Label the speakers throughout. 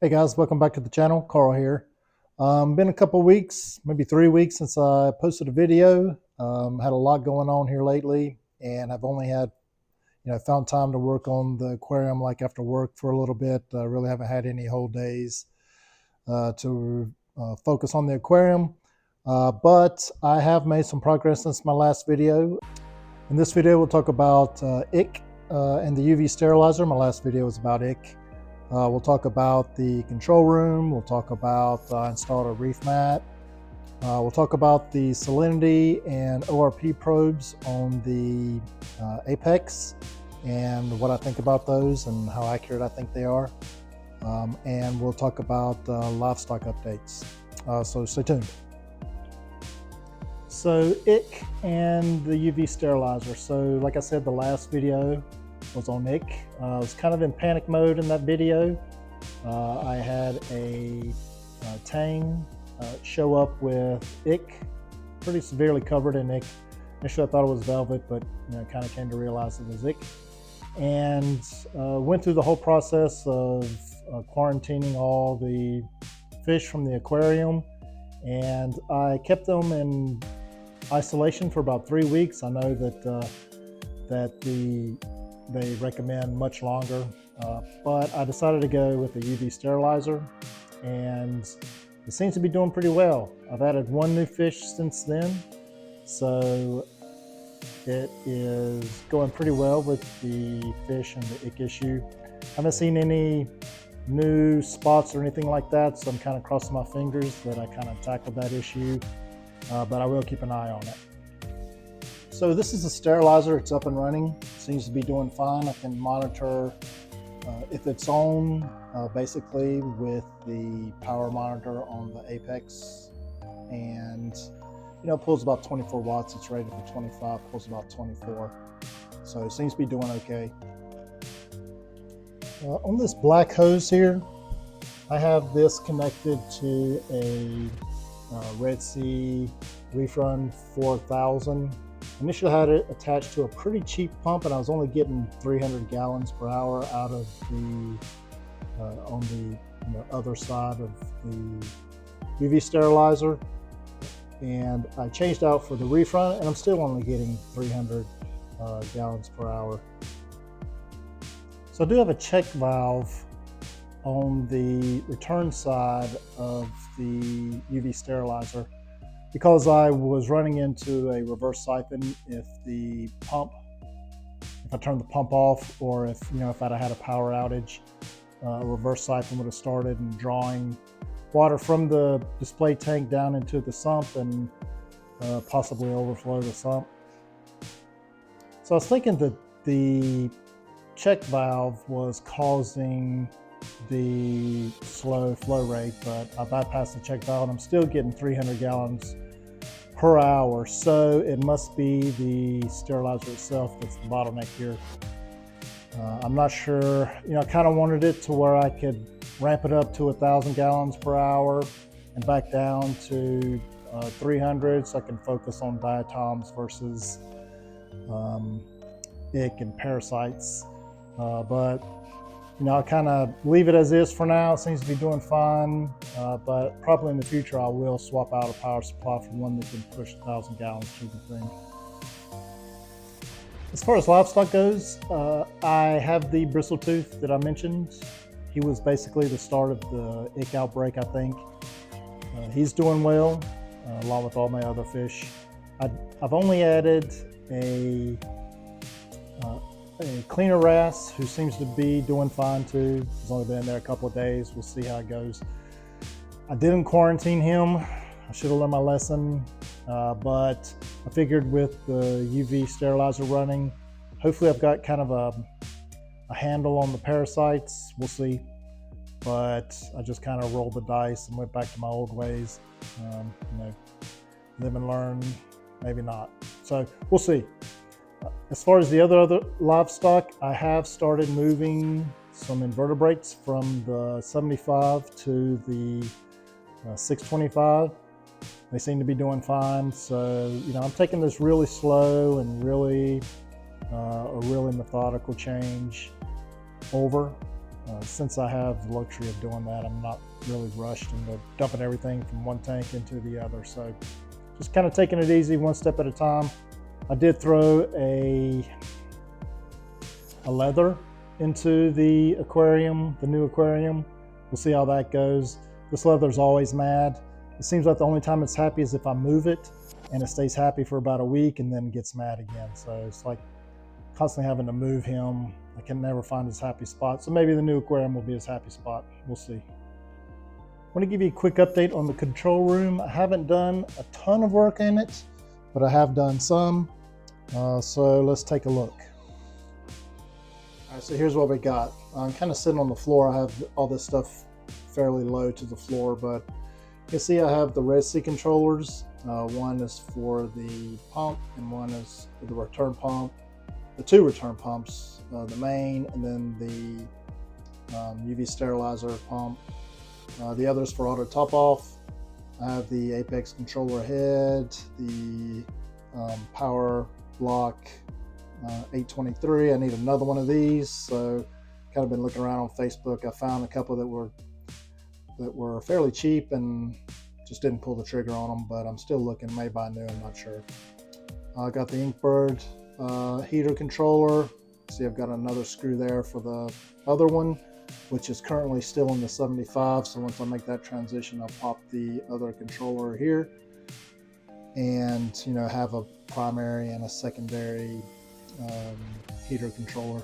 Speaker 1: Hey guys, welcome back to the channel. Carl here. Been a couple weeks, maybe 3 weeks since I posted a video. Had a lot going on here lately, and I've only had, found time to work on the aquarium like after work for a little bit. I really haven't had any whole days to focus on the aquarium, but I have made some progress since my last video. In this video, we'll talk about IC and the UV sterilizer. My last video was about IC. We'll talk about the control room. We'll talk about installed a ReefMat. We'll talk about the salinity and ORP probes on the apex and what I think about those and how accurate I think they are. And we'll talk about livestock updates. So stay tuned. So IC and the UV sterilizer. So like I said, the last video was on IC. I was kind of in panic mode in that video. I had a tang show up with IC, pretty severely covered in IC. Initially I thought it was velvet, but kind of came to realize it was IC. And went through the whole process of quarantining all the fish from the aquarium. And I kept them in isolation for about 3 weeks. I know that they recommend much longer, but I decided to go with the UV sterilizer, and it seems to be doing pretty well. I've added 1 new fish since then, so it is going pretty well with the fish and the IC issue. I haven't seen any new spots or anything like that, so I'm kind of crossing my fingers that I kind of tackled that issue, but I will keep an eye on it. So this is a sterilizer. It's up and running. Seems to be doing fine. I can monitor if it's on, basically with the power monitor on the apex, and it pulls about 24 watts. It's rated for 25, pulls about 24. So it seems to be doing okay. On this black hose here, I have this connected to a RedSea Reef-Run 4000. Initially I had it attached to a pretty cheap pump, and I was only getting 300 gallons per hour out of the on the other side of the UV sterilizer, and I changed out for the Reef-Run, and I'm still only getting 300 gallons per hour. So I do have a check valve on the return side of the UV sterilizer, because I was running into a reverse siphon if I turned the pump off, or if I'd had a power outage, a reverse siphon would have started and drawing water from the display tank down into the sump and possibly overflow the sump. So I was thinking that the check valve was causing the slow flow rate, but I bypassed the check valve and I'm still getting 300 gallons per hour. So it must be the sterilizer itself that's the bottleneck here. I'm not sure, I kind of wanted it to where I could ramp it up to 1,000 gallons per hour and back down to 300, so I can focus on diatoms versus ick and parasites. But I kind of leave it as is for now. It seems to be doing fine, but probably in the future I will swap out a power supply for one that can push 1,000 gallons through the thing. As far as livestock goes, I have the bristletooth that I mentioned. He was basically the start of the ick outbreak, I think. He's doing well, along with all my other fish. I've only added a cleaner wrasse who seems to be doing fine too. He's only been there a couple of days. We'll see how it goes. I didn't quarantine him. I should have learned my lesson, but I figured with the UV sterilizer running, hopefully I've got kind of a handle on the parasites. We'll see. But I just kind of rolled the dice and went back to my old ways. Live and learn, maybe not. So we'll see. As far as the other livestock, I have started moving some invertebrates from the 75 to the 625. They seem to be doing fine. So, I'm taking this really slow and really a really methodical change over. since I have the luxury of doing that, I'm not really rushed into dumping everything from one tank into the other. So just kind of taking it easy, one step at a time. I did throw a leather into the aquarium, the new aquarium. We'll see how that goes. This leather's always mad. It seems like the only time it's happy is if I move it, and it stays happy for about a week and then gets mad again. So it's like constantly having to move him. I can never find his happy spot. So maybe the new aquarium will be his happy spot. We'll see. I want to give you a quick update on the control room. I haven't done a ton of work in it, but I have done some. So let's take a look. All right, so here's what we got. I'm kind of sitting on the floor. I have all this stuff fairly low to the floor, but you can see I have the RedSea controllers. One is for the pump and one is for the return pump. The two return pumps, the main and then the UV sterilizer pump. The other is for auto top off. I have the Apex controller head, the power block 823. I need another one of these, so kind of been looking around on Facebook. I found a couple that were fairly cheap and just didn't pull the trigger on them, but I'm still looking. May buy new, I'm not sure. I got the Inkbird heater controller. See, I've got another screw there for the other one, which is currently still in the 75. So once I make that transition, I'll pop the other controller here and, you know, have a primary and a secondary heater controller.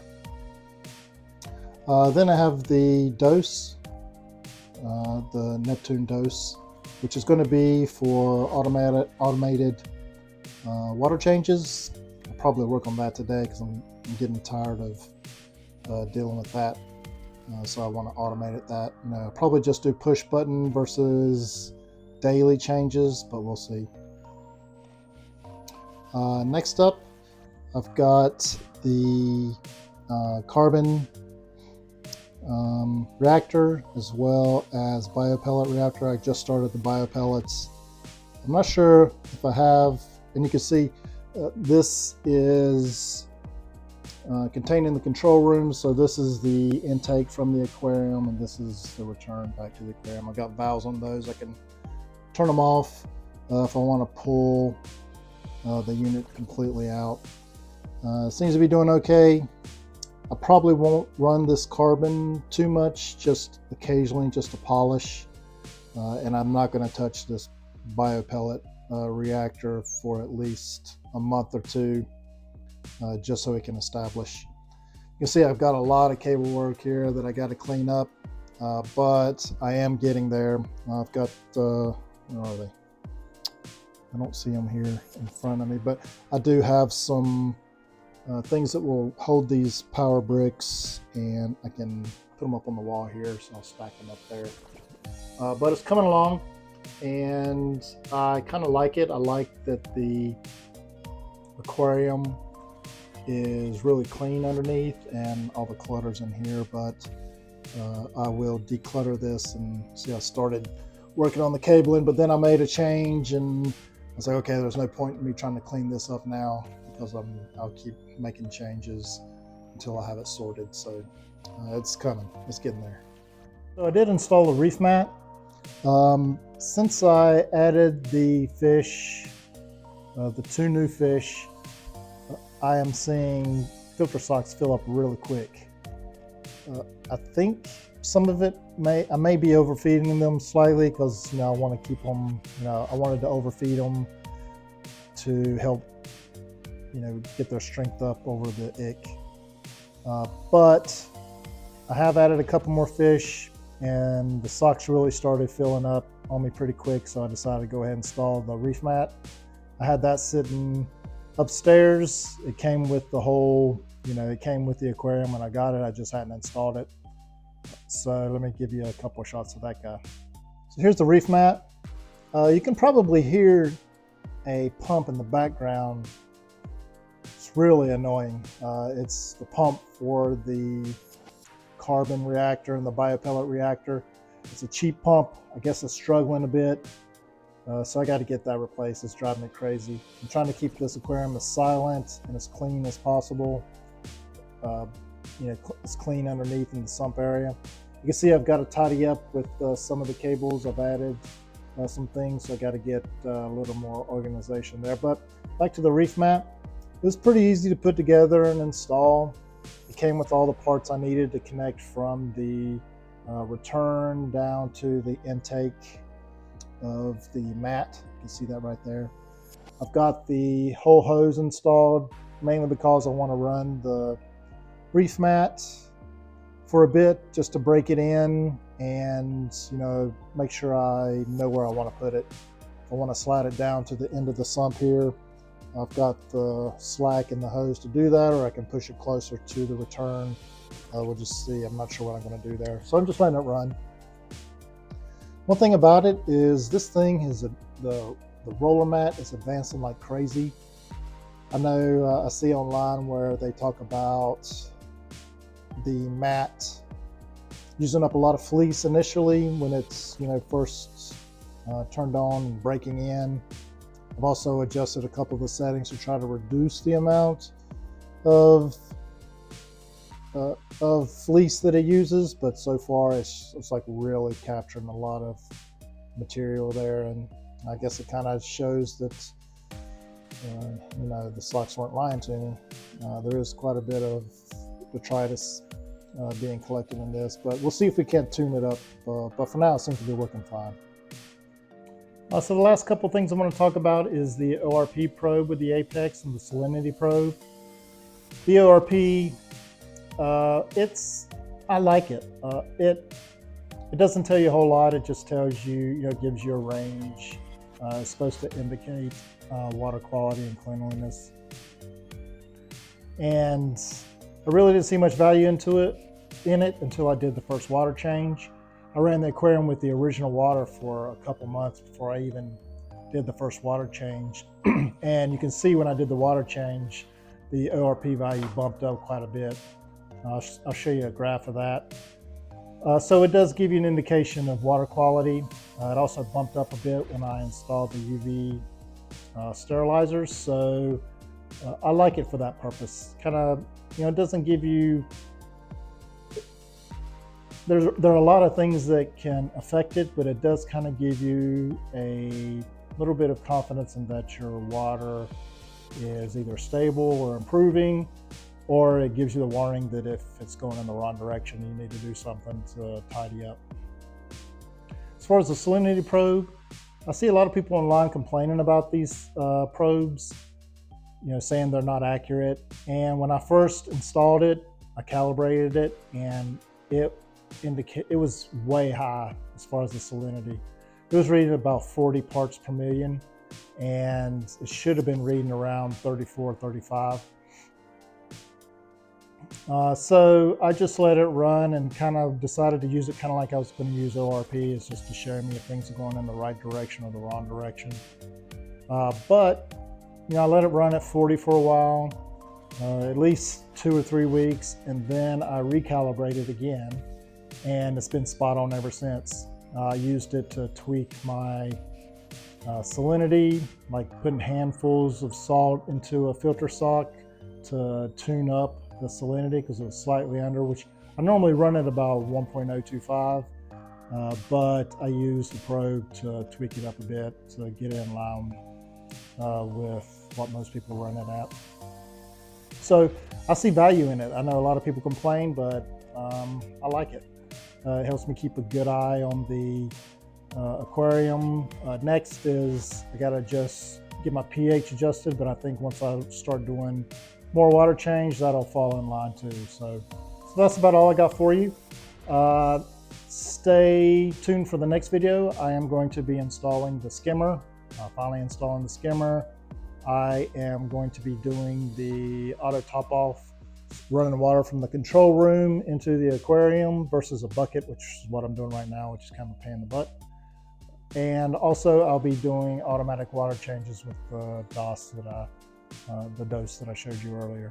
Speaker 1: Then I have the dose, the Neptune dose, which is going to be for automated water changes. I'll probably work on that today because I'm getting tired of dealing with that. So I want to automate that. You know, probably just do push button versus daily changes, but we'll see. Next up, I've got the carbon reactor as well as biopellet reactor. I just started the biopellets. I'm not sure if I have, and you can see this is contained in the control room. So this is the intake from the aquarium and this is the return back to the aquarium. I've got valves on those. I can turn them off if I want to pull the unit completely out. Seems to be doing okay. I probably won't run this carbon too much, just occasionally, just to polish. And I'm not going to touch this biopellet reactor for at least a month or two, just so we can establish. You can see I've got a lot of cable work here that I got to clean up, but I am getting there. I've got, where are they? I don't see them here in front of me, but I do have some things that will hold these power bricks, and I can put them up on the wall here, so I'll stack them up there. But it's coming along, and I kind of like it. I like that the aquarium is really clean underneath and all the clutter's in here, but I will declutter this. And see, I started working on the cabling, but then I made a change and I was like, okay, there's no point in me trying to clean this up now because I'll keep making changes until I have it sorted. So it's coming, it's getting there. So I did install the ReefMat. Since I added the fish, the two new fish, I am seeing filter socks fill up really quick. I think some of it I may be overfeeding them slightly because, you know, I want to keep them, you know, I wanted to overfeed them to help, you know, get their strength up over the ick. But I have added a couple more fish and the socks really started filling up on me pretty quick, so I decided to go ahead and install the ReefMat. I had that sitting upstairs. It came with the whole, you know, it came with the aquarium when I got it. I just hadn't installed it. So let me give you a couple of shots of that guy. So here's the ReefMat. You can probably hear a pump in the background. It's really annoying. It's the pump for the carbon reactor and the biopellet reactor. It's a cheap pump. I guess it's struggling a bit. So I got to get that replaced. It's driving me crazy. I'm trying to keep this aquarium as silent and as clean as possible. it's clean underneath in the sump area. You can see I've got to tidy up with some of the cables. I've added some things, so I got to get a little more organization there. But back to the ReefMat, it was pretty easy to put together and install. It came with all the parts I needed to connect from the return down to the intake of the mat. You can see that right there. I've got the whole hose installed, mainly because I want to run the ReefMat for a bit just to break it in and make sure I know where I want to put it. If I want to slide it down to the end of the sump here, I've got the slack in the hose to do that, or I can push it closer to the return. We'll just see. I'm not sure what I'm going to do there, so I'm just letting it run. One thing about it is this thing is the roller mat is advancing like crazy. I know I see online where they talk about the mat using up a lot of fleece initially when it's first turned on and breaking in. I've also adjusted a couple of the settings to try to reduce the amount of fleece that it uses, but so far it's like really capturing a lot of material there, and I guess it kind of shows that the slacks weren't lying to me. There is quite a bit of detritus being collected in this, but we'll see if we can't tune it up. But for now, it seems to be working fine. So the last couple things I want to talk about is the ORP probe with the Apex and the Salinity probe. The ORP, I like it. It doesn't tell you a whole lot. It just tells you, it gives you a range. It's supposed to indicate water quality and cleanliness. And I really didn't see much value in it until I did the first water change. I ran the aquarium with the original water for a couple months before I even did the first water change. And you can see when I did the water change, the ORP value bumped up quite a bit. I'll show you a graph of that. So it does give you an indication of water quality. It also bumped up a bit when I installed the UV sterilizers. So I like it for that purpose. Kind of, it doesn't give you, there are a lot of things that can affect it, but it does kind of give you a little bit of confidence in that your water is either stable or improving, or it gives you the warning that if it's going in the wrong direction, you need to do something to tidy up. As far as the Salinity probe, I see a lot of people online complaining about these probes, saying they're not accurate. And when I first installed it, I calibrated it, and it was way high as far as the salinity. It was reading about 40 parts per million, and it should have been reading around 34, 35. So I just let it run and kind of decided to use it kind of like I was going to use ORP. It's just to show me if things are going in the right direction or the wrong direction. But I let it run at 40 for a while, at least 2 or 3 weeks, and then I recalibrated again, and it's been spot on ever since. I used it to tweak my salinity, like putting handfuls of salt into a filter sock to tune up the salinity because it was slightly under, which I normally run at about 1.025, but I used the probe to tweak it up a bit to get it in line with what most people run it at. So I see value in it. I know a lot of people complain, but I like it. It helps me keep a good eye on the aquarium. Next is I gotta just get my pH adjusted, but I think once I start doing more water change, that'll fall in line too. So that's about all I got for you. Stay tuned for the next video. I am going to be installing the skimmer, finally installing the skimmer. I am going to be doing the auto top off, running water from the control room into the aquarium versus a bucket, which is what I'm doing right now, which is kind of a pain in the butt. And also I'll be doing automatic water changes with the dose that I showed you earlier.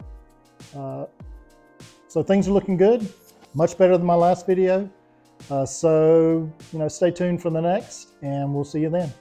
Speaker 1: So things are looking good, much better than my last video. So stay tuned for the next, and we'll see you then.